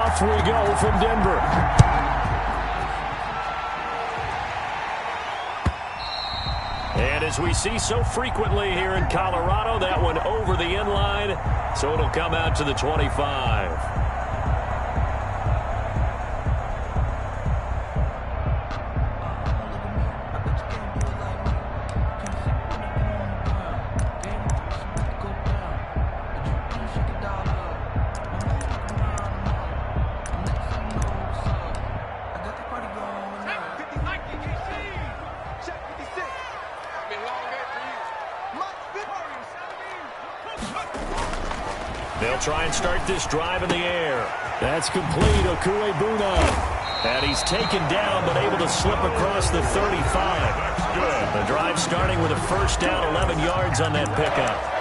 Off we go from Denver. And as we see so frequently here in Colorado, that one over the end line, so it'll come out to the 25. They'll try and start this drive in the air. That's complete, Okuebuna. And he's taken down, but able to slip across the 35. That's good. The drive starting with a first down, 11 yards on that pickup.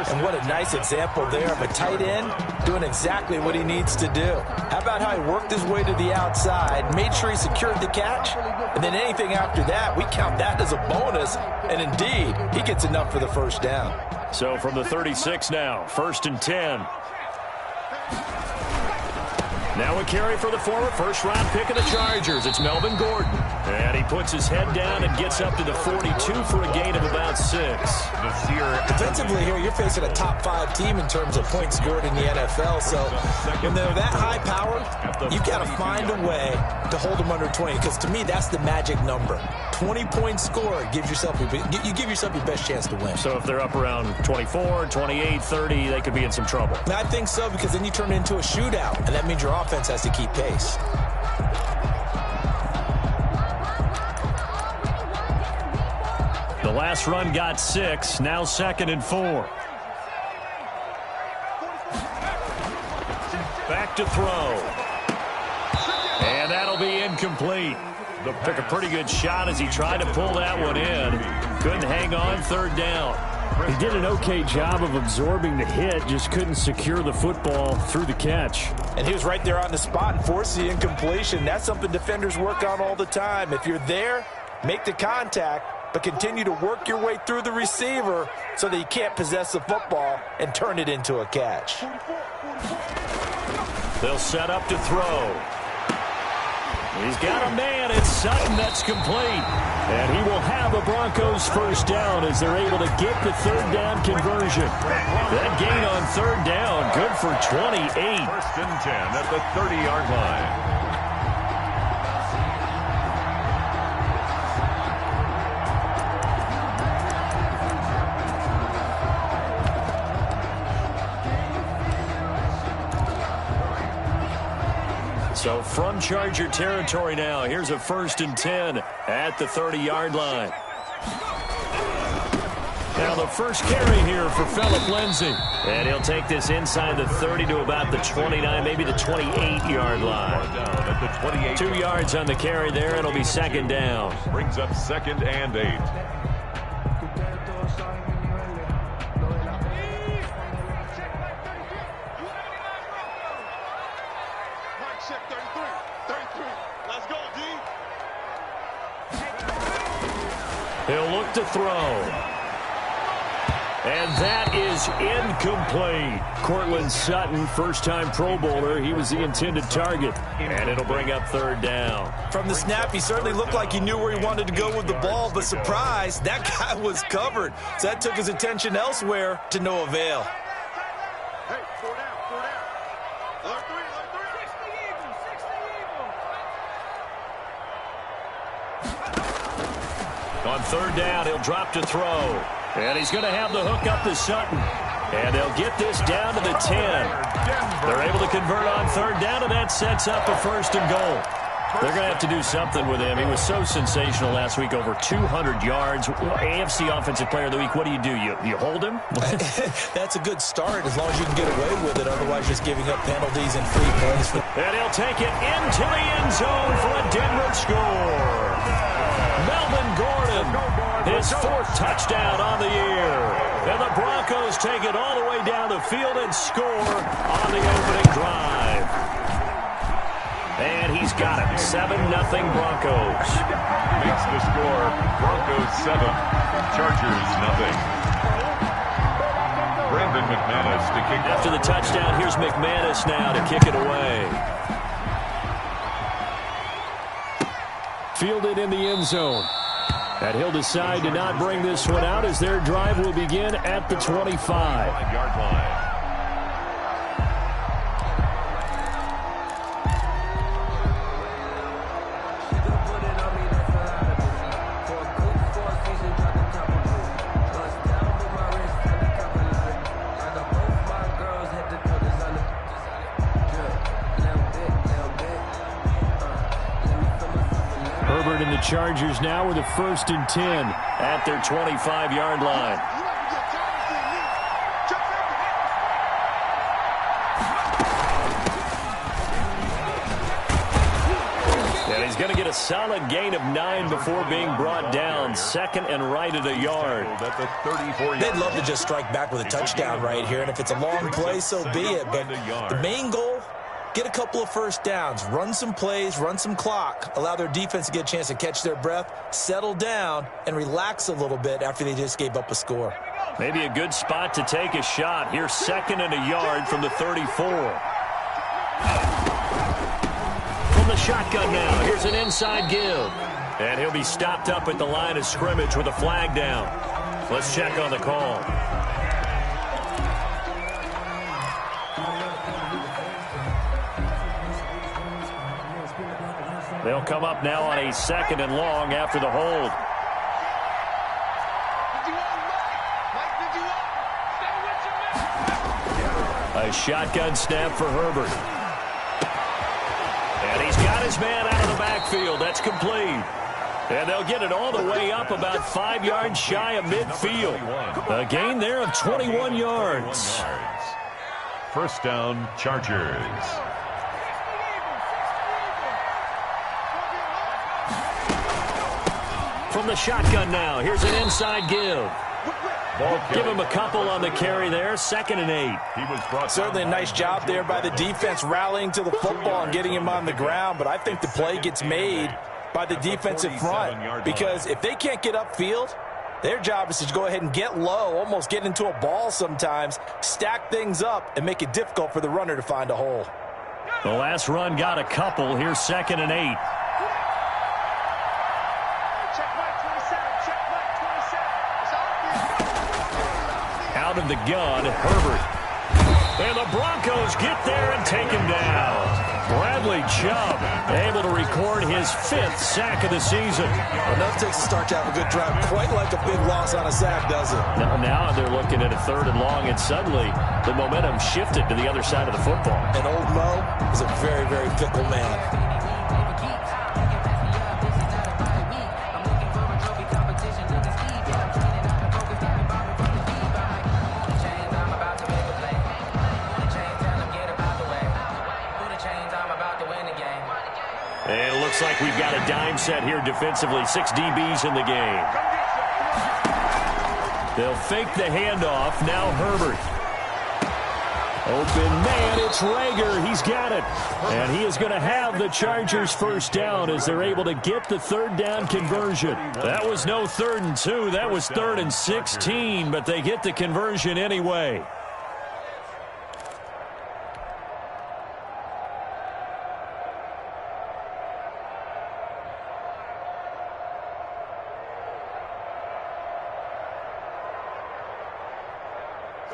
And what a nice example there of a tight end doing exactly what he needs to do. How about how he worked his way to the outside, made sure he secured the catch, and then anything after that, we count that as a bonus. And indeed, he gets enough for the first down. So from the 36 now, 1st and 10. Now a carry for the former first-round pick of the Chargers. It's Melvin Gordon. And he puts his head down and gets up to the 42 for a gain of about 6. Defensively here, you're facing a top-5 team in terms of points scored in the NFL. So when they're that high-powered, you've got to find a way to hold them under 20. Because to me, that's the magic number. 20 points scored gives yourself you give yourself your best chance to win. So if they're up around 24, 28, 30, they could be in some trouble. And I think so, because then you turn it into a shootout, and that means your offense has to keep pace. The last run got 6, now 2nd and 4. Back to throw. And that'll be incomplete. They'll pick a pretty good shot as he tried to pull that one in. Couldn't hang on, 3rd down. He did an okay job of absorbing the hit, just couldn't secure the football through the catch. And he was right there on the spot and forced the incompletion. That's something defenders work on all the time. If you're there, make the contact, but continue to work your way through the receiver so that you can't possess the football and turn it into a catch. They'll set up to throw. He's got a man. It's Sutton. That's complete. And he will have a Broncos first down as they're able to get the 3rd down conversion. That gain on 3rd down, good for 28. 1st and 10 at the 30-yard line. So from Charger territory now, here's a 1st and 10 at the 30-yard line. Now the first carry here for Phillip Lindsay. And he'll take this inside the 30 to about the 29, maybe the 28-yard line. Down at the 28. 2 yards on the carry there. It'll be 2nd down. Brings up 2nd and 8. He'll look to throw. And that is incomplete. Cortland Sutton, first-time Pro Bowler. He was the intended target. And it'll bring up 3rd down. From the snap, he certainly looked like he knew where he wanted to go with the ball, but surprise, that guy was covered. So that took his attention elsewhere to no avail. On 3rd down, he'll drop to throw. And he's going to have the hook up to Sutton. And they'll get this down to the 10. They're able to convert on 3rd down, and that sets up a 1st and goal. They're going to have to do something with him. He was so sensational last week, over 200 yards. AFC Offensive Player of the Week, what do? You hold him? That's a good start as long as you can get away with it. Otherwise, just giving up penalties and free points. And he'll take it into the end zone for a Denver score. Melvin Gordon, his 4th touchdown on the year. And the Broncos take it all the way down the field and score on the opening drive. And he's got it. 7-0 Broncos. Makes the score. Broncos 7. Chargers 0. Marvin McManus to kick After the touchdown, here's McManus now to kick it away. Fielded in the end zone. And he'll decide to not bring this one out as their drive will begin at the 25-yard line. Chargers now with a 1st and 10 at their 25-yard line. And he's going to get a solid gain of 9 before being brought down. 2nd and right at a yard. They'd love to just strike back with a touchdown right here, and if it's a long play, so be it. But the main goal, get a couple of first downs, run some plays, run some clock, allow their defense to get a chance to catch their breath, settle down, and relax a little bit after they just gave up a score. Maybe a good spot to take a shot. Here's 2nd and a yard from the 34. From the shotgun now, here's an inside give. And he'll be stopped up at the line of scrimmage with a flag down. Let's check on the call. They'll come up now on a 2nd and long after the hold. A shotgun snap for Herbert. And he's got his man out of the backfield. That's complete. And they'll get it all the way up about 5 yards shy of midfield. A gain there of 21 yards. First down, Chargers. From the shotgun now, here's an inside give. Give him a couple on the carry there, 2nd and 8. Certainly a nice job there by the defense rallying to the football and getting him on the ground, but I think the play gets made by the defensive front because if they can't get upfield, their job is to go ahead and get low, almost get into a ball sometimes, stack things up, and make it difficult for the runner to find a hole. The last run got a couple. Here's 2nd and 8. Out of the gun, Herbert. And the Broncos get there and take him down. Bradley Chubb able to record his 5th sack of the season. Enough takes to start to have a good drive. Quite like a big loss on a sack, does it? Now they're looking at a 3rd and long, and suddenly the momentum shifted to the other side of the football. And old Mo is a very, very fickle man. And it looks like we've got a dime set here defensively. 6 DBs in the game. They'll fake the handoff. Now Herbert. Open man, it's Rager. He's got it. And he is going to have the Chargers first down as they're able to get the 3rd down conversion. That was no 3rd and 2. That was 3rd and 16, but they get the conversion anyway.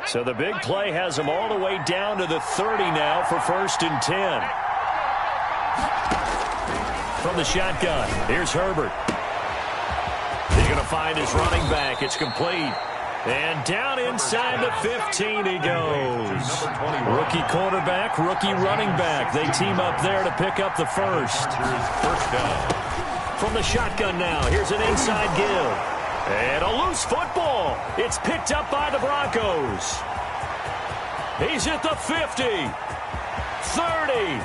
So the big play has them all the way down to the 30 now for 1st and 10. From the shotgun, here's Herbert. He's going to find his running back. It's complete. And down inside the 15 he goes. Rookie quarterback, rookie running back. They team up there to pick up the 1st. From the shotgun now, here's an inside give. And a loose football. It's picked up by the Broncos. He's at the 50, 30,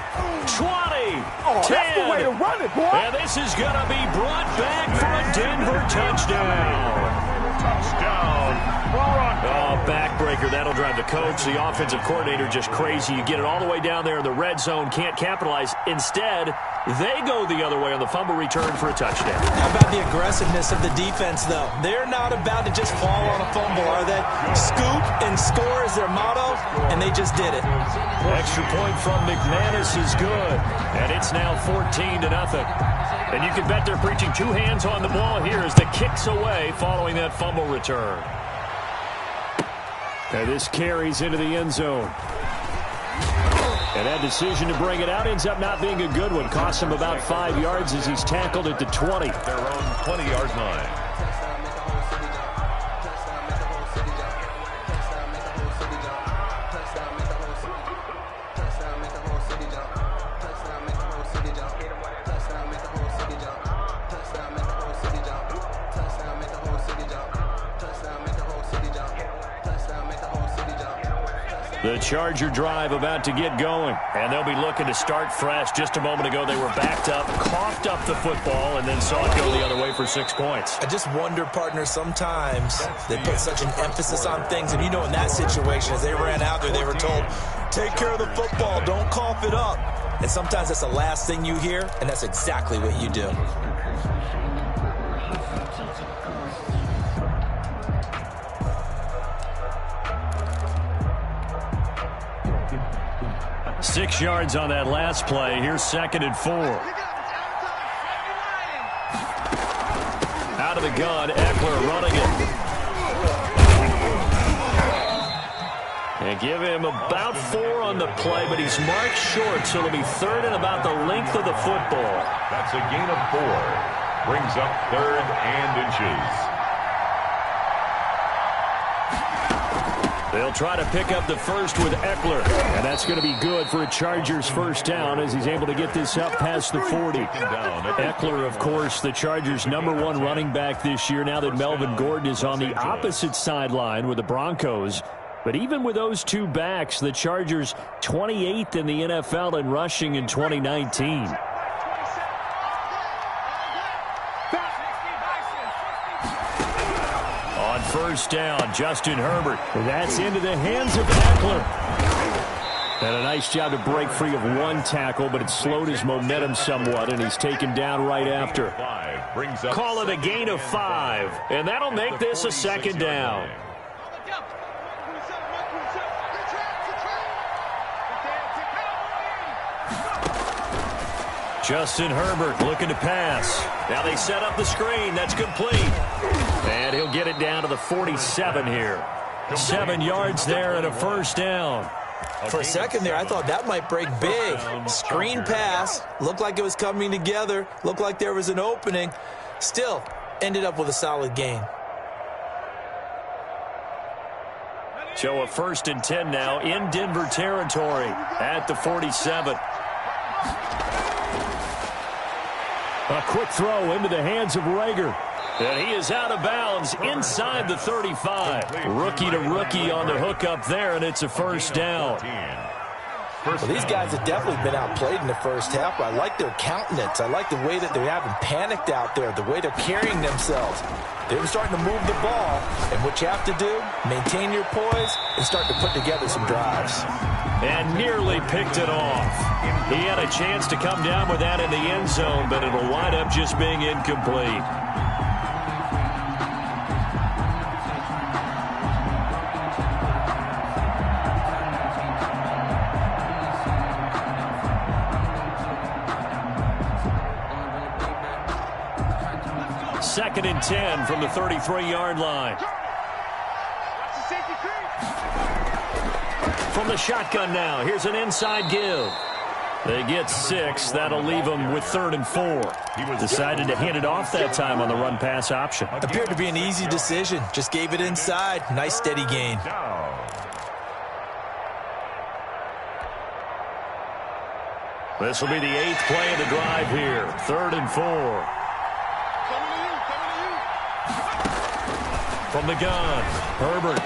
20, 10. That's the way to run it, boy. And this is going to be brought back for a Denver touchdown. Touchdown, Oh, backbreaker. That'll drive the coach, the offensive coordinator, just crazy. You get it all the way down there in the red zone, can't capitalize. Instead, they go the other way on the fumble return for a touchdown. How about the aggressiveness of the defense, though? They're not about to just fall on a fumble, are they? Scoop and score is their motto, and they just did it. Extra point from McManus is good, and it's now 14-0. And you can bet they're preaching two hands on the ball here as the kick's away following that fumble return. And this carries into the end zone. And that decision to bring it out ends up not being a good one. Costs him about 5 yards as he's tackled at the 20. Their own 20-yard line. The Charger drive about to get going, and they'll be looking to start fresh. Just a moment ago, they were backed up, coughed up the football, and then saw it go the other way for 6 points. I just wonder, partner, sometimes they put such an emphasis on things, and you know in that situation, as they ran out there, they were told, take care of the football, don't cough it up. And sometimes that's the last thing you hear, and that's exactly what you do. Six yards on that last play. Here's 2nd and 4. Out of the gun, Eckler running it. And give him about 4 on the play, but he's marked short, so it'll be 3rd and about the length of the football. That's a gain of 4. Brings up 3rd and inches. They'll try to pick up the first with Eckler, and that's going to be good for a Chargers first down as he's able to get this up past the 40. Eckler, of course, the Chargers' #1 running back this year now that Melvin Gordon is on the opposite sideline with the Broncos. But even with those two backs, the Chargers 28th in the NFL in rushing in 2019. First down, Justin Herbert. That's into the hands of Eckler. And a nice job to break free of one tackle, but it slowed his momentum somewhat, and he's taken down right after. Call it a gain of 5, and that'll make this a 2nd down. Justin Herbert looking to pass. Now they set up the screen. That's complete. And he'll get it down to the 47 here. 7 yards there and a first down. For a second there, I thought that might break big. Screen pass. Looked like it was coming together. Looked like there was an opening. Still, ended up with a solid gain. So a 1st and 10 now in Denver territory at the 47. A quick throw into the hands of Rager. And he is out of bounds inside the 35. Rookie to rookie on the hook up there, and it's a first down. Well, these guys have definitely been outplayed in the first half, but I like their countenance. I like the way that they haven't panicked out there, the way they're carrying themselves. They're starting to move the ball, and what you have to do, maintain your poise and start to put together some drives. And nearly picked it off. He had a chance to come down with that in the end zone, but it'll wind up just being incomplete. Second and 10 from the 33-yard line. From the shotgun now, here's an inside give. They get 6. That'll leave them with 3rd and 4. Decided to hand it off that time on the run-pass option. Appeared to be an easy decision. Just gave it inside. Nice, steady gain. This will be the 8th play of the drive here. 3rd and 4. From the gun, Herbert.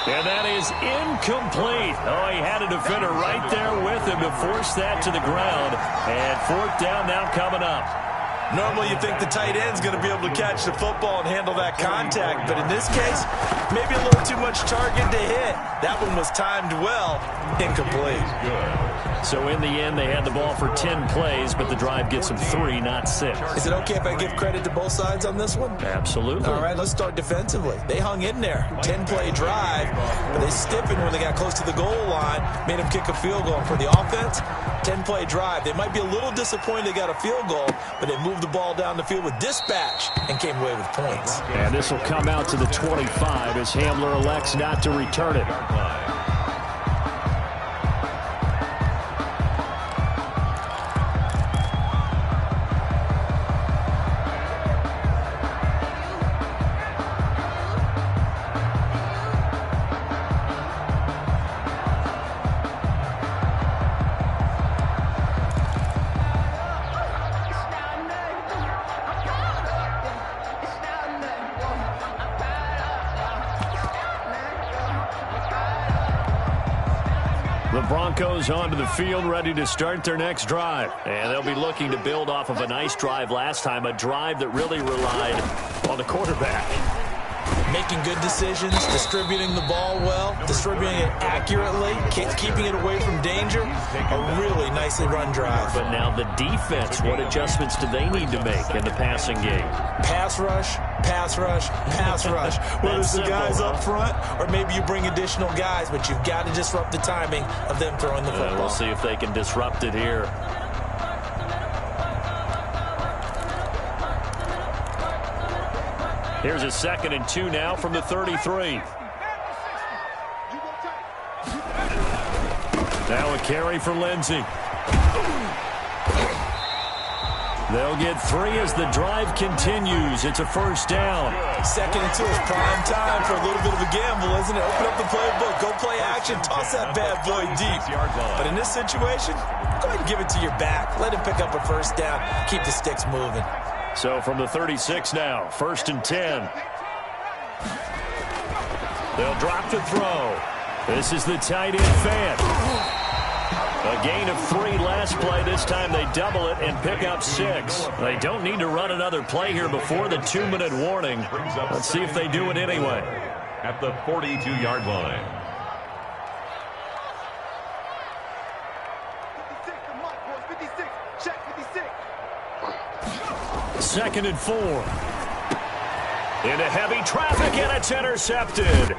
And that is incomplete. Oh, he had a defender right there with him to force that to the ground. And 4th down now coming up. Normally you think the tight end's going to be able to catch the football and handle that contact, but in this case, maybe a little too much target to hit. That one was timed well, incomplete. So in the end, they had the ball for 10 plays, but the drive gets them 3, not 6. Is it okay if I give credit to both sides on this one? Absolutely. All right, let's start defensively. They hung in there. 10-play drive, but they stiffened when they got close to the goal line, made them kick a field goal. For the offense, 10-play drive. They might be a little disappointed they got a field goal, but they moved the ball down the field with dispatch and came away with points. And this will come out to the 25 as Hamler elects not to return it. The Broncos onto the field, ready to start their next drive. And they'll be looking to build off of a nice drive last time, a drive that really relied on the quarterback. Making good decisions, distributing the ball well, distributing it accurately, keeping it away from danger. A really nicely run drive. But now the defense, what adjustments do they need to make in the passing game? Pass rush, pass rush, pass rush. Whether it's the guys up front or maybe you bring additional guys, but you've got to disrupt the timing of them throwing the football. We'll see if they can disrupt it here. Here's a 2nd and 2 now from the 33. Now a carry for Lindsey. They'll get 3 as the drive continues. It's a first down. 2nd and 2 is prime time for a little bit of a gamble, isn't it? Open up the playbook, go play action, toss that bad boy deep. But in this situation, go ahead and give it to your back. Let him pick up a first down. Keep the sticks moving. So from the 36 now, 1st and 10. They'll drop to throw. This is the tight end Fant. A gain of 3 last play. This time they double it and pick up 6. They don't need to run another play here before the 2-minute warning. Let's see if they do it anyway. At the 42-yard line. 2nd and 4. Into heavy traffic, and it's intercepted.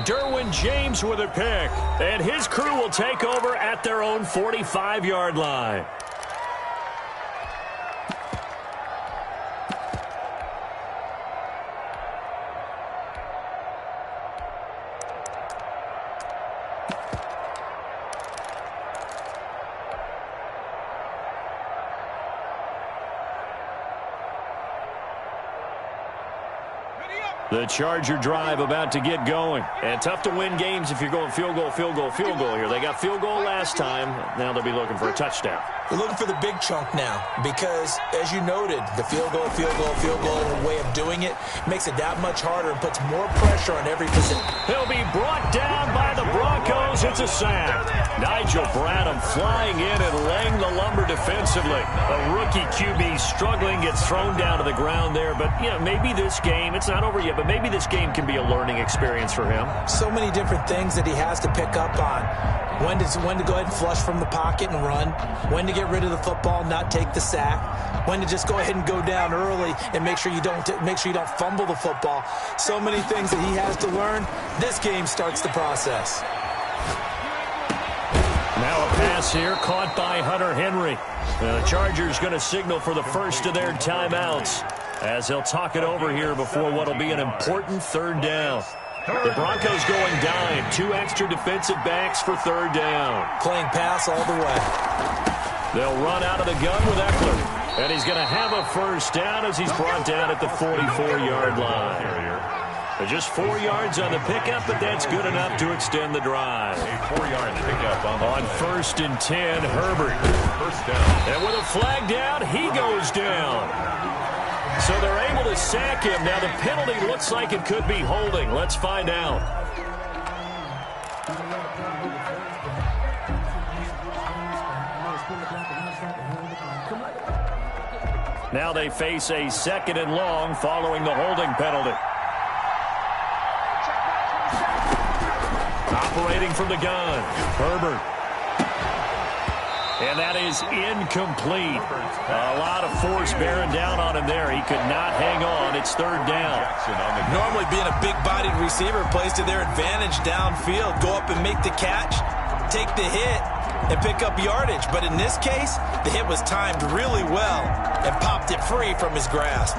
Derwin James with a pick, and his crew will take over at their own 45-yard line. The Charger drive about to get going. And tough to win games if you're going field goal, field goal, field goal here. They got field goal last time. Now they'll be looking for a touchdown. They're looking for the big chunk now because, as you noted, the field goal way of doing it makes it that much harder and puts more pressure on every position. He'll be brought down by the Broncos. It's a sack. Nigel Bradham flying in and laying the lumber defensively. A rookie QB struggling, gets thrown down to the ground there. But, you know, maybe this game, it's not over yet, but maybe this game can be a learning experience for him. So many different things that he has to pick up on. When to go ahead and flush from the pocket and run. When to get rid of the football, not take the sack. When to just go ahead and go down early and make sure you don't fumble the football. So many things that he has to learn. This game starts the process. Now a pass here caught by Hunter Henry. The Chargers going to signal for the first of their timeouts as they'll talk it over here before what will be an important 3rd down. The Broncos going dime. 2 extra defensive backs for 3rd down. Playing pass all the way. They'll run out of the gun with Eckler. And he's going to have a first down as he's brought down at the 44-yard line. Just 4 yards on the pickup, but that's good enough to extend the drive. A 4-yard pickup on 1st and 10, Herbert. First down. And with a flag down, he goes down. So they're able to sack him. Now the penalty looks like it could be holding. Let's find out. Now they face a 2nd and long following the holding penalty. Operating from the gun, Herbert. And that is incomplete. A lot of force bearing down on him there. He could not hang on. It's 3rd down. Normally being a big-bodied receiver plays to their advantage downfield. Go up and make the catch, take the hit, and pick up yardage. But in this case, the hit was timed really well and popped it free from his grasp.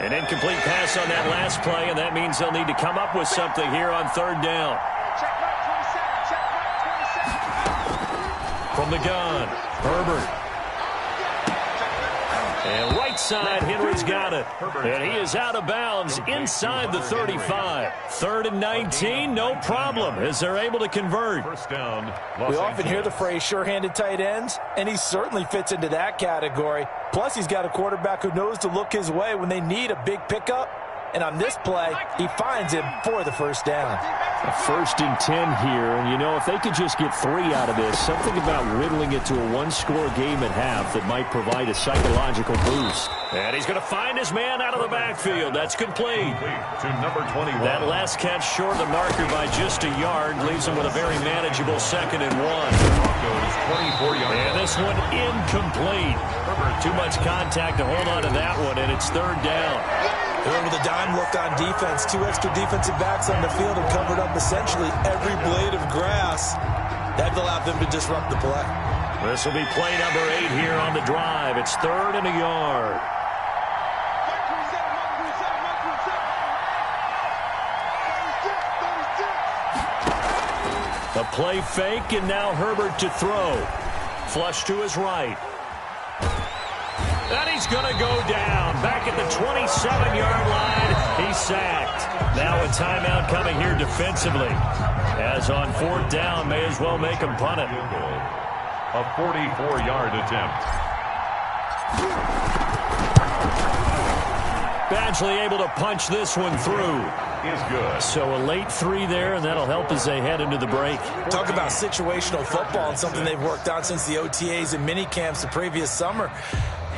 An incomplete pass on that last play, and that means they'll need to come up with something here on 3rd down. From the gun, Herbert. And right side, Henry's got it. And he is out of bounds inside the 35. 3rd and 19, no problem, as they're able to convert. We often hear the phrase sure-handed tight ends, and he certainly fits into that category. Plus, he's got a quarterback who knows to look his way when they need a big pickup. And on this play, he finds him for the 1st down. A 1st and 10 here, and you know, if they could just get 3 out of this, something about whittling it to a 1-score game at half that might provide a psychological boost. And he's going to find his man out of the backfield. That's complete. To number 21. That last catch short of the marker by just a yard leaves him with a very manageable 2nd and 1. And this one incomplete. Too much contact to hold on to that one, and it's 3rd down. Whoever the dime looked on defense, 2 extra defensive backs on the field and covered up essentially every blade of grass. That allowed them to disrupt the play. This will be play number 8 here on the drive. It's 3rd and a yard. A play fake, and now Herbert to throw. Flush to his right. And he's going to go down. Back at the 27-yard line, he's sacked. Now a timeout coming here defensively. As on 4th down, may as well make him punt it. A 44-yard attempt. Badgley able to punch this one through. Is good. So a late 3 there, and that'll help as they head into the break. Talk about situational football and something they've worked on since the OTAs and mini camps the previous summer.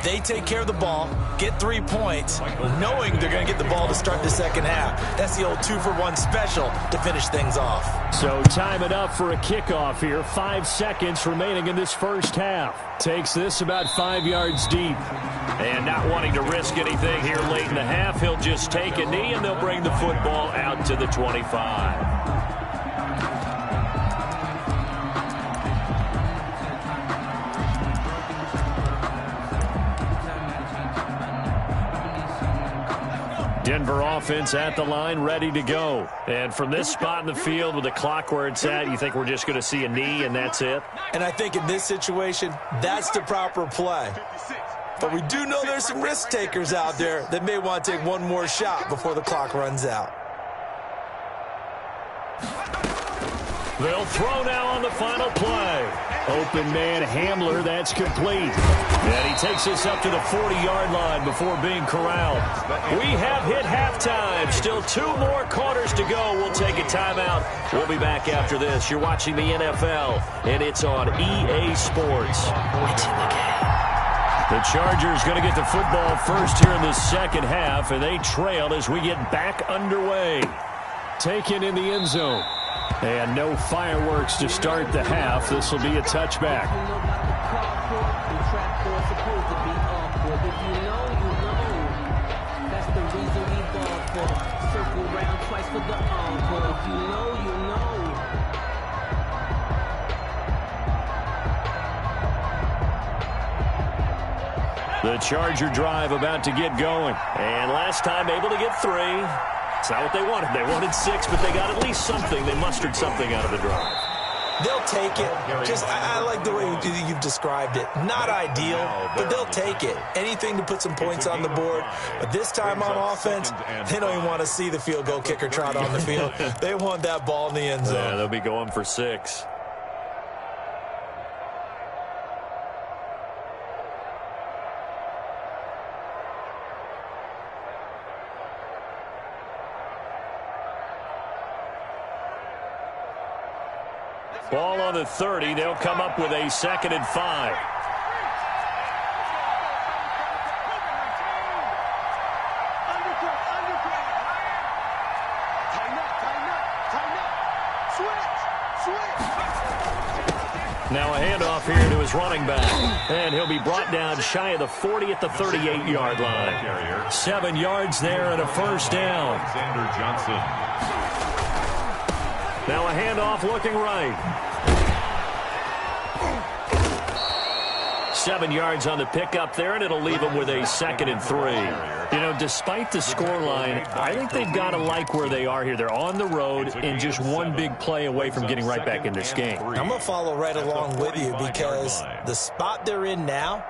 They take care of the ball, get 3 points, knowing they're going to get the ball to start the 2nd half. That's the old 2-for-1 special to finish things off. So time it up for a kickoff here. 5 seconds remaining in this 1st half. Takes this about 5 yards deep. And not wanting to risk anything here late in the half, he'll just take a knee, and they'll bring the football out to the 25. Denver offense at the line, ready to go. And from this spot in the field with the clock where it's at, you think we're just going to see a knee and that's it? And I think in this situation, that's the proper play. But we do know there's some risk takers out there that may want to take one more shot before the clock runs out. They'll throw now on the final play. Open man Hamler, that's complete. And he takes us up to the 40-yard line before being corralled. We have hit halftime. Still 2 more quarters to go. We'll take a timeout. We'll be back after this. You're watching the NFL, and it's on EA Sports. It's in the game. The Chargers going to get the football first here in the 2nd half, and they trail as we get back underway. Taken in the end zone. And no fireworks to start the half. This will be a touchback. The Charger drive about to get going. And last time able to get 3. It's not what they wanted. They wanted 6, but they got at least something. They mustered something out of the drive. They'll take it. Just, I like the way you've described it. Not ideal, but they'll take it. Anything to put some points on the board. But this time on offense, they don't even want to see the field goal kicker trot on the field. They want that ball in the end zone. Yeah, they'll be going for 6. Ball on the 30. They'll come up with a 2nd and 5. Now a handoff here to his running back. And he'll be brought down shy of the 40 at the 38-yard line. 7 yards there and a first down. Alexander Johnson. Now a handoff looking right. 7 yards on the pickup there, and it'll leave him with a 2nd and 3. You know, despite the scoreline, I think they've got to like where they are here. They're on the road and just one big play away from getting right back in this game. I'm going to follow right along with you because the spot they're in now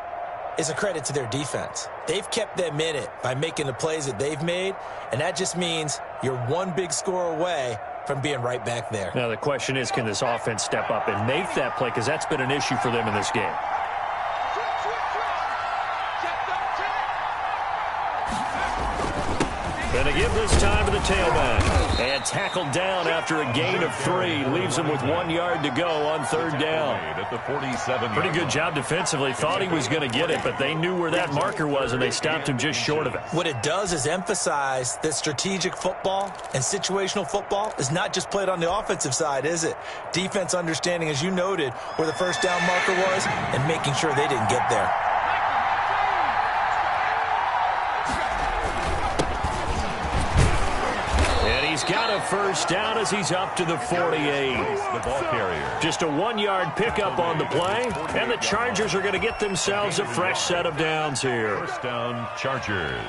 is a credit to their defense. They've kept them in it by making the plays that they've made, and that just means you're one big score away from being right back there. Now the question is, can this offense step up and make that play, because that's been an issue for them in this game. And to give this time to the tailback. And tackled down after a gain of 3. Leaves him with 1 yard to go on 3rd down. At the 47. Pretty good job defensively. Thought he was going to get it, but they knew where that marker was, and they stopped him just short of it. What it does is emphasize that strategic football and situational football is not just played on the offensive side, is it? Defense understanding, as you noted, where the first down marker was and making sure they didn't get there. He's got a first down as he's up to the 48. The ball carrier. Just a 1 yard pickup on the play, and the Chargers are going to get themselves a fresh set of downs here. First down, Chargers.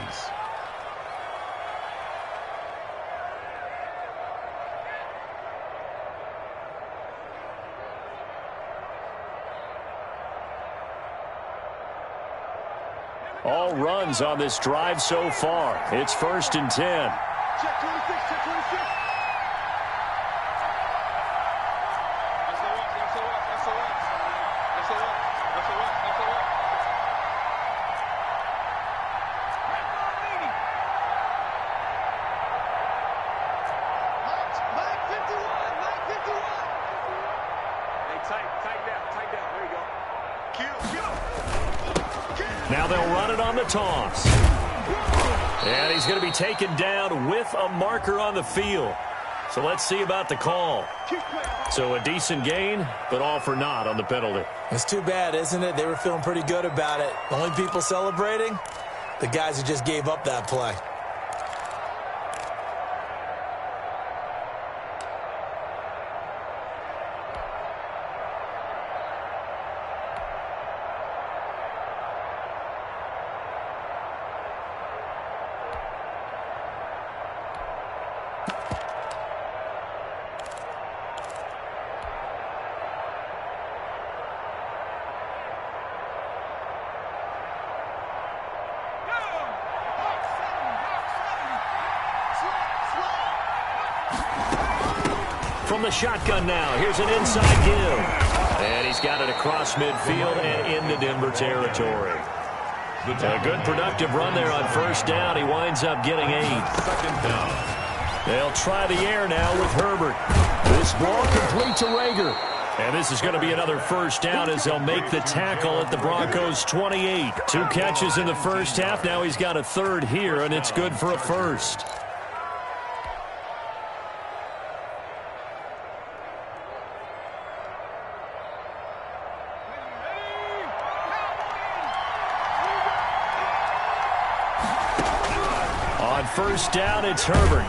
All runs on this drive so far. It's 1st and 10. Check 26, check 26. Now they'll run it on the toss. And he's going to be taken down with a marker on the field. So let's see about the call. So a decent gain, but all for naught on the penalty. It's too bad, isn't it? They were feeling pretty good about it. The only people celebrating, the guys who just gave up that play. From the shotgun now, here's an inside give. And he's got it across midfield and into Denver territory. A good productive run there on first down. He winds up getting 8. Second down. They'll try the air now with Herbert. This ball complete to Rager. And this is going to be another first down as they'll make the tackle at the Broncos' 28. 2 catches in the first half. Now he's got a 3rd here, and it's good for a first. On first down, it's Herbert.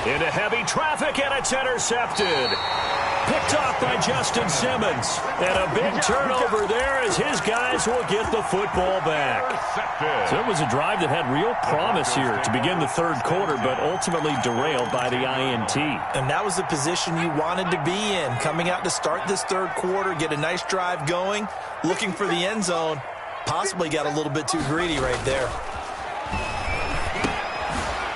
Into heavy traffic, and it's intercepted. Picked off by Justin Simmons. And a big turnover there as his guys will get the football back. So it was a drive that had real promise here to begin the 3rd quarter, but ultimately derailed by the INT. And that was the position you wanted to be in. Coming out to start this 3rd quarter, get a nice drive going, looking for the end zone. Possibly got a little bit too greedy right there.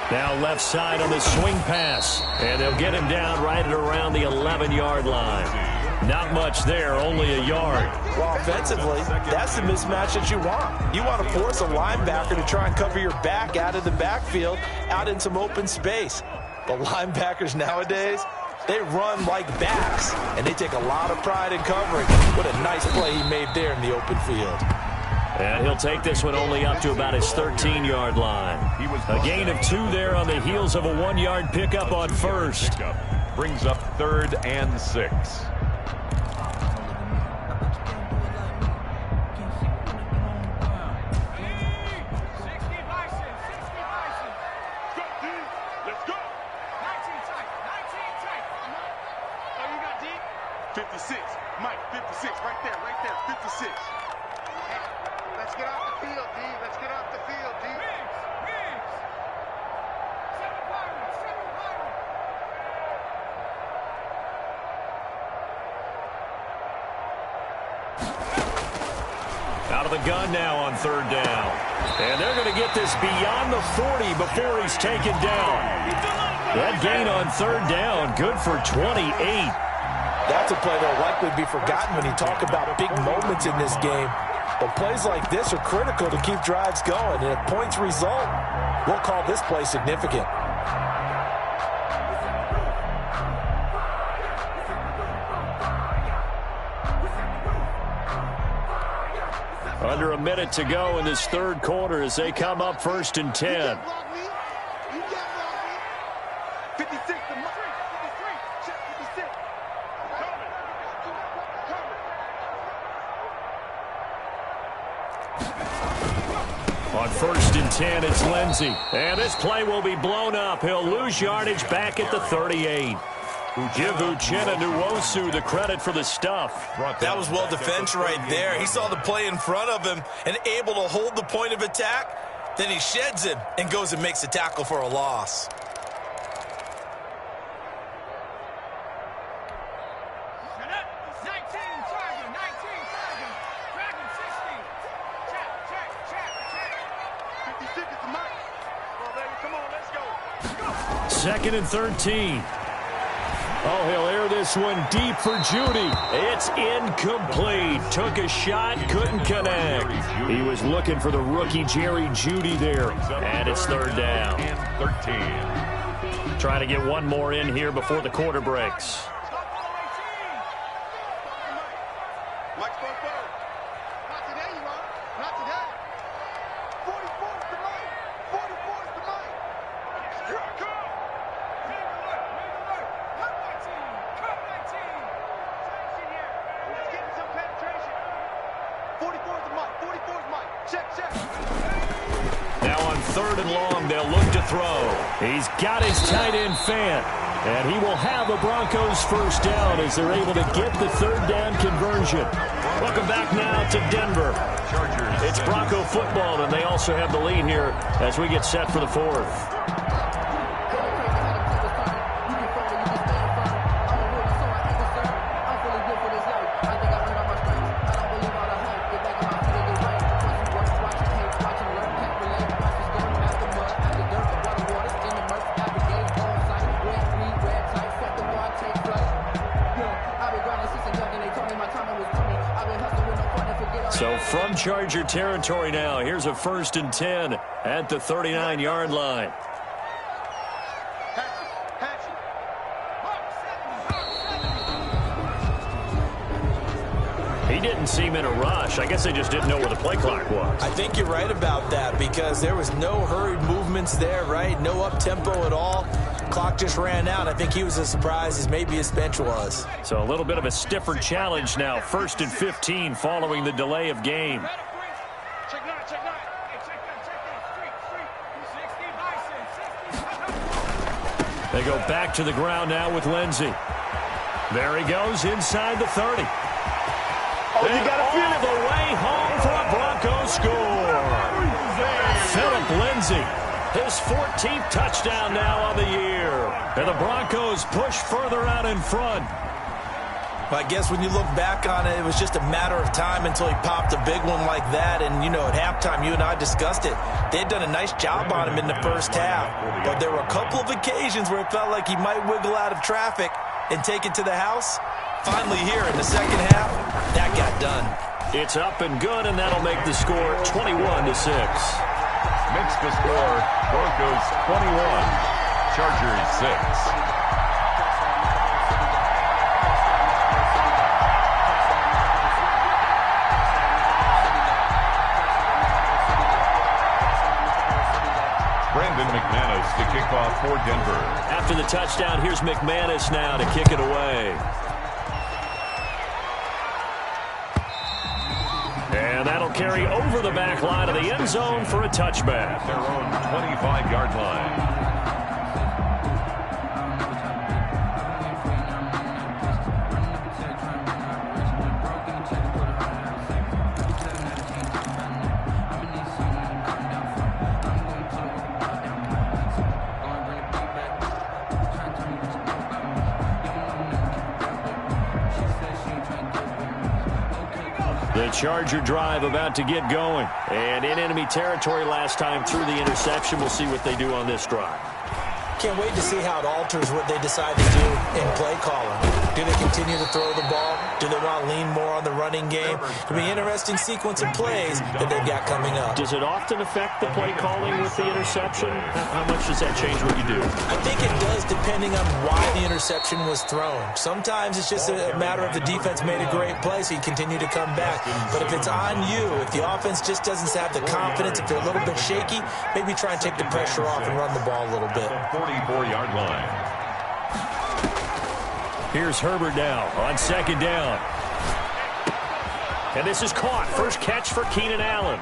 Now left side on the swing pass. And they'll get him down right at around the 11-yard line. Not much there, only a yard. Well, offensively, that's the mismatch that you want. You want to force a linebacker to try and cover your back out of the backfield, out in some open space. But linebackers nowadays, They run like backs, and they take a lot of pride in covering. What a nice play he made there in the open field. And he'll take this one only up to about his 13-yard line. A gain of 2 there on the heels of a 1-yard pickup on first. Brings up 3rd and 6. Out of the gun now on 3rd down. And they're going to get this beyond the 40 before he's taken down. That gain on 3rd down, good for 28. That's a play that'll likely be forgotten when you talk about big moments in this game. But plays like this are critical to keep drives going. And if points result, we'll call this play significant. Under a minute to go in this 3rd quarter as they come up 1st and 10. On 1st and 10, it's Lindsey. And this play will be blown up. He'll lose yardage back at the 38. Give Uchenna Nwosu the credit for the stuff. That was well defense right there. He saw the play in front of him and able to hold the point of attack. Then he sheds him and goes and makes a tackle for a loss. Second and 13. Oh, he'll air this one deep for Judy. It's incomplete. Took a shot, couldn't connect. He was looking for the rookie Jerry Judy there. And it's 3rd down. 13. Trying to get one more in here before the quarter breaks. Now on 3rd and long, they'll look to throw. He's got his tight end Fant, and he will have the Broncos 1st down as they're able to get the 3rd down conversion. Welcome back now to Denver. It's Bronco football, and they also have the lead here as we get set for the 4th. So from Charger territory now, here's a 1st and 10 at the 39-yard line. He didn't seem in a rush. I guess they just didn't know where the play clock was. I think you're right about that because there was no hurried movements there, right? No up-tempo at all. Clock just ran out. I think he was as surprised as maybe his bench was. So a little bit of a stiffer challenge now. 1st and 15 following the delay of game. They go back to the ground now with Lindsey. There he goes inside the 30. Oh, you got to feel it. All the way home for a Broncos score. Philip Lindsey, his 14th touchdown now on the year. And the Broncos push further out in front. I guess when you look back on it, it was just a matter of time until he popped a big one like that. And, you know, at halftime, you and I discussed it. They had done a nice job on him in the first half. But there were a couple of occasions where it felt like he might wiggle out of traffic and take it to the house. Finally here in the second half, that got done. It's up and good, and that'll make the score 21-6. Makes the score Broncos 21, Chargers 6. Brandon McManus to kick off for Denver. After the touchdown, here's McManus now to kick it away. And that'll carry over the back line of the end zone for a touchback. Their own 25-yard line. The Charger drive about to get going. And in enemy territory last time through the interception. We'll see what they do on this drive. Can't wait to see how it alters what they decide to do in play calling. Do they continue to throw the ball? Do they want to lean more on the running game? It'll be an interesting sequence of plays that they've got coming up. Does it often affect the play calling with the interception? How much does that change what you do? I think it does, depending on why the interception was thrown. Sometimes it's just a matter of the defense made a great play, so you continue to come back. But if it's on you, if the offense just doesn't have the confidence, if they're a little bit shaky, maybe try and take the pressure off and run the ball a little bit. 44-yard line. Here's Herbert now on second down. And this is caught. First catch for Keenan Allen.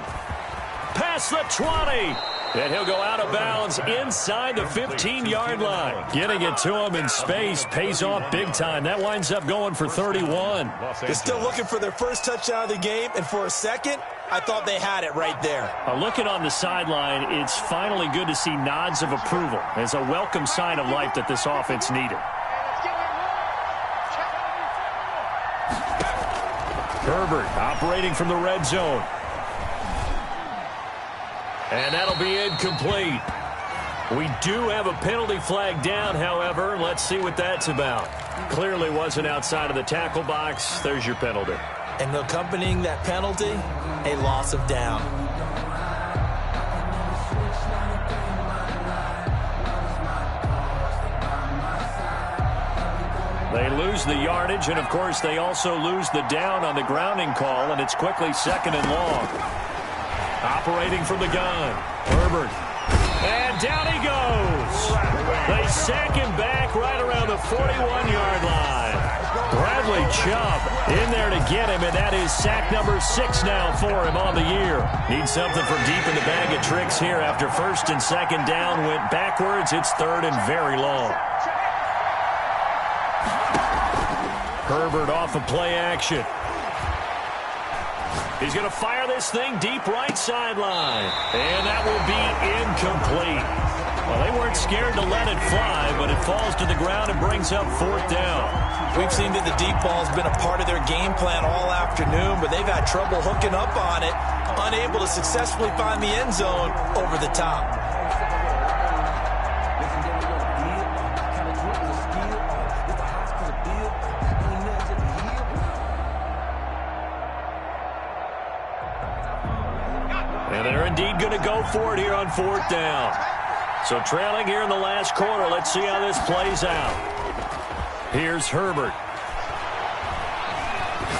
Past the 20. And he'll go out of bounds inside the 15-yard line. Getting it to him in space pays off big time. That winds up going for 31. They're still looking for their first touchdown of the game, and for a second, I thought they had it right there. Looking on the sideline, it's finally good to see nods of approval. It's a welcome sign of life that this offense needed. Herbert operating from the red zone. And that'll be incomplete. We do have a penalty flag down, however. Let's see what that's about. Clearly wasn't outside of the tackle box. There's your penalty. And accompanying that penalty, a loss of down. They lose the yardage, and, of course, they also lose the down on the grounding call, and it's quickly second and long. Operating from the gun, Herbert. And down he goes. They sack him back right around the 41-yard line. Bradley Chubb in there to get him, and that is sack number 6 now for him on the year. Needs something from deep in the bag of tricks here after first and second down went backwards. It's third and very long. Herbert off of play action. He's going to fire this thing deep right sideline. And that will be incomplete. Well, they weren't scared to let it fly, but it falls to the ground and brings up fourth down. We've seen that the deep ball's been a part of their game plan all afternoon, but they've had trouble hooking up on it, unable to successfully find the end zone over the top. And they're indeed going to go for it here on fourth down. So trailing here in the last quarter. Let's see how this plays out. Here's Herbert.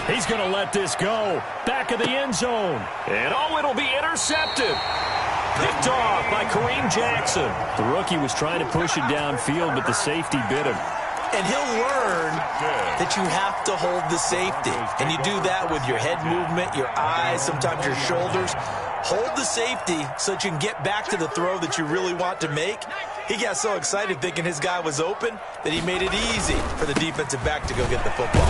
He's going to let this go. Back of the end zone. And, oh, it'll be intercepted. Picked off by Kareem Jackson. The rookie was trying to push it downfield, but the safety bit him. And he'll learn that you have to hold the safety. And you do that with your head movement, your eyes, sometimes your shoulders. Hold the safety so that you can get back to the throw that you really want to make. He got so excited thinking his guy was open that he made it easy for the defensive back to go get the football.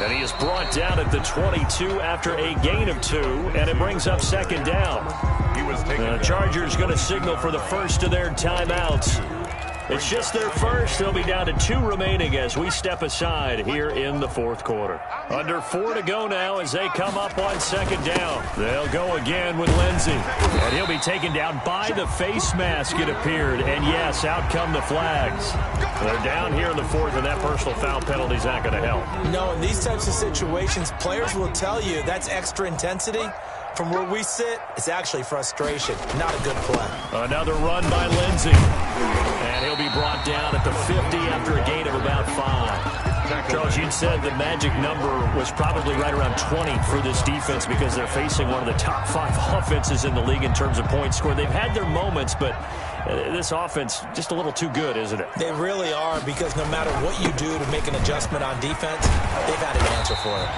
And he is brought down at the 22 after a gain of 2, and it brings up second down. The Chargers going to signal for the first of their timeouts. It's just their first. They'll be down to 2 remaining as we step aside here in the fourth quarter. Under 4 to go now as they come up on second down. They'll go again with Lindsey. And he'll be taken down by the face mask, it appeared. And, yes, out come the flags. They're down here in the fourth, and that personal foul penalty is not going to help. No, in these types of situations, players will tell you that's extra intensity. From where we sit, it's actually frustration. Not a good play. Another run by Lindsey. And he'll be brought down at the 50 after a gain of about 5. Charles, you'd said the magic number was probably right around 20 for this defense because they're facing one of the top 5 offenses in the league in terms of points scored. They've had their moments, but this offense just a little too good, isn't it? They really are, because no matter what you do to make an adjustment on defense, they've had an answer for it.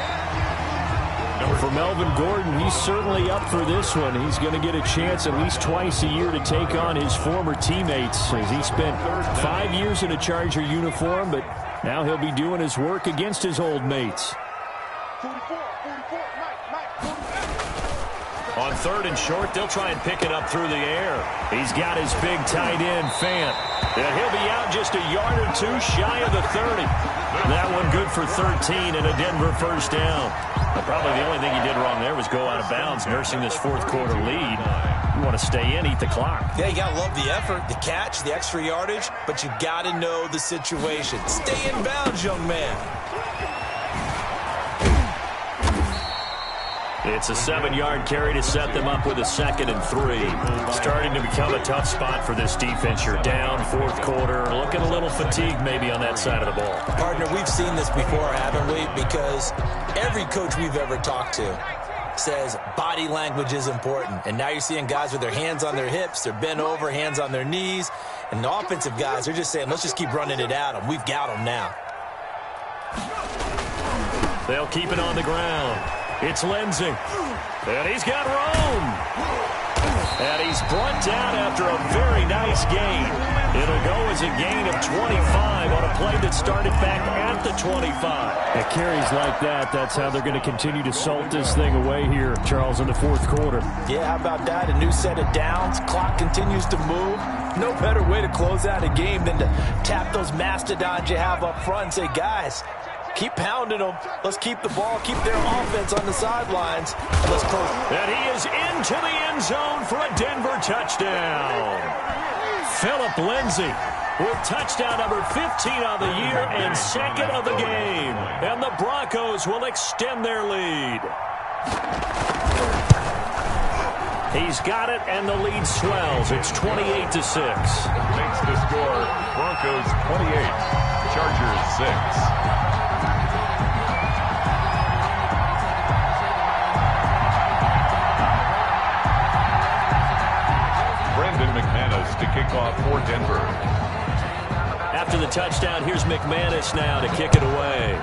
For Melvin Gordon, he's certainly up for this one. He's going to get a chance at least twice a year to take on his former teammates, as he spent 5 years in a Charger uniform, but now he'll be doing his work against his old mates. On 3rd and short, they'll try and pick it up through the air. He's got his big tight end, Fant. And he'll be out just a yard or two shy of the 30. That one good for 13 and a Denver first down. Probably the only thing he did wrong there was go out of bounds, nursing this 4th quarter lead. You want to stay in, eat the clock. Yeah, you got to love the effort, the catch, the extra yardage, but you got to know the situation. Stay in bounds, young man. It's a 7-yard carry to set them up with a 2nd and 3. Starting to become a tough spot for this defense. You're down 4th quarter, looking a little fatigued maybe on that side of the ball. Partner, we've seen this before, haven't we? Because every coach we've ever talked to says body language is important. And now you're seeing guys with their hands on their hips, they're bent over, hands on their knees. And the offensive guys, they're just saying, let's just keep running it at them. We've got them now. They'll keep it on the ground. It's Lindsey. And he's got Rome. And he's brought down after a very nice gain. It'll go as a gain of 25 on a play that started back at the 25. At carries like that, that's how they're going to continue to salt this thing away here, Charles, in the 4th quarter. Yeah, how about that? A new set of downs. Clock continues to move. No better way to close out a game than to tap those mastodons you have up front and say, guys, keep pounding them. Let's keep the ball, keep their offense on the sidelines. Let's close. And he is into the end zone for a Denver touchdown. Phillip Lindsay with touchdown number 15 of the year and 2nd of the game. And the Broncos will extend their lead. He's got it, and the lead swells. It's 28-6. Makes the score Broncos 28, Chargers 6. To kick off for Denver. After the touchdown, here's McManus now to kick it away.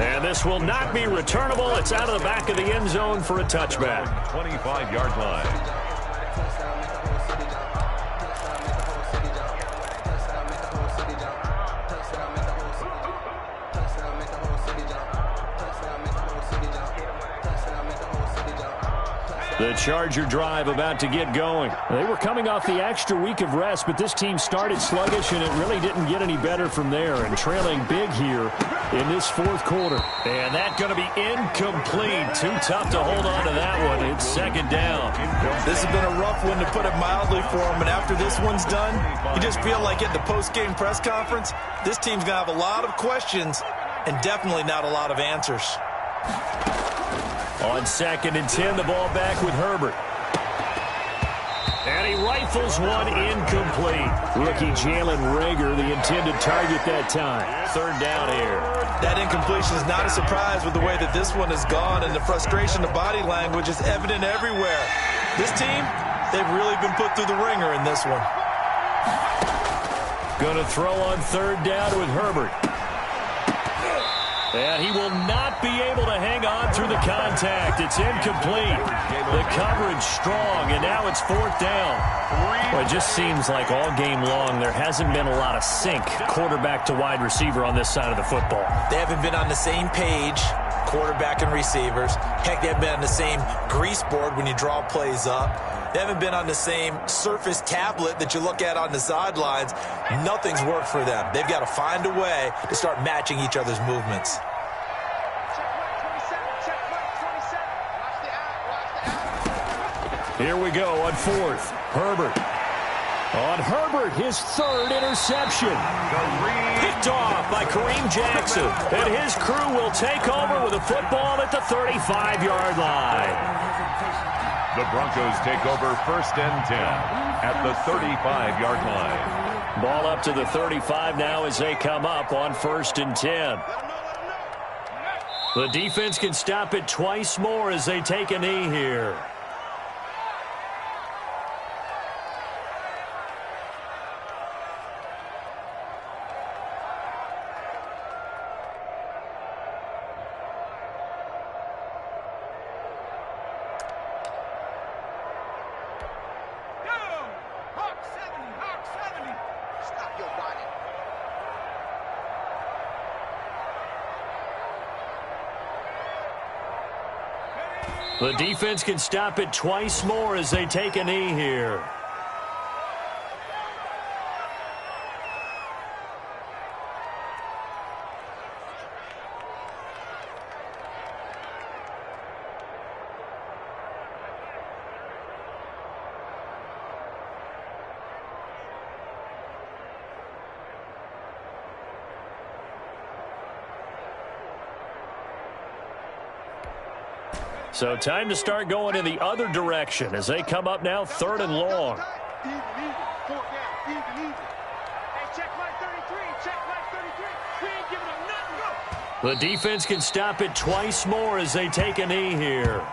And this will not be returnable. It's out of the back of the end zone for a touchback. 25-yard line. The Charger drive about to get going. They were coming off the extra week of rest, but this team started sluggish, and it really didn't get any better from there, and trailing big here in this 4th quarter. And that's going to be incomplete. Too tough to hold on to that one. It's 2nd down. This has been a rough one, to put it mildly, for them, and after this one's done, you just feel like at the post-game press conference, this team's going to have a lot of questions and definitely not a lot of answers. On 2nd and 10, the ball back with Herbert. And he rifles one incomplete. Rookie Jalen Reagor, the intended target that time. 3rd down here. That incompletion is not a surprise with the way that this one has gone, and the frustration, the body language is evident everywhere. This team, they've really been put through the ringer in this one. Going to throw on 3rd down with Herbert. And he will not be able to hang on through the contact. It's incomplete. The coverage strong, and now it's 4th down. Well, it just seems like all game long there hasn't been a lot of sync quarterback to wide receiver on this side of the football. They haven't been on the same page, quarterback and receivers. Heck, they haven't been on the same grease board when you draw plays up. They haven't been on the same Surface tablet that you look at on the sidelines. Nothing's worked for them. They've got to find a way to start matching each other's movements. Here we go on 4th. Herbert. On Herbert, his 3rd interception. Picked off by Kareem Jackson. And his crew will take over with a football at the 35-yard line. The Broncos take over 1st and 10 at the 35-yard line. Ball up to the 35 now as they come up on 1st and 10. The defense can stop it twice more as they take a knee here. The defense can stop it twice more as they take a knee here. So time to start going in the other direction as they come up now 3rd and long. The defense can stop it twice more as they take a knee here.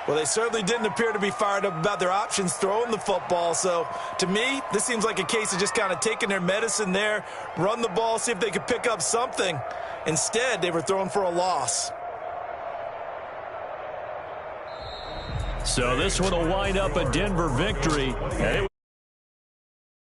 Well, they certainly didn't appear to be fired up about their options throwing the football. So, to me, this seems like a case of just kind of taking their medicine there, run the ball, see if they could pick up something. Instead, they were throwing for a loss. So this one will wind up a Denver victory. And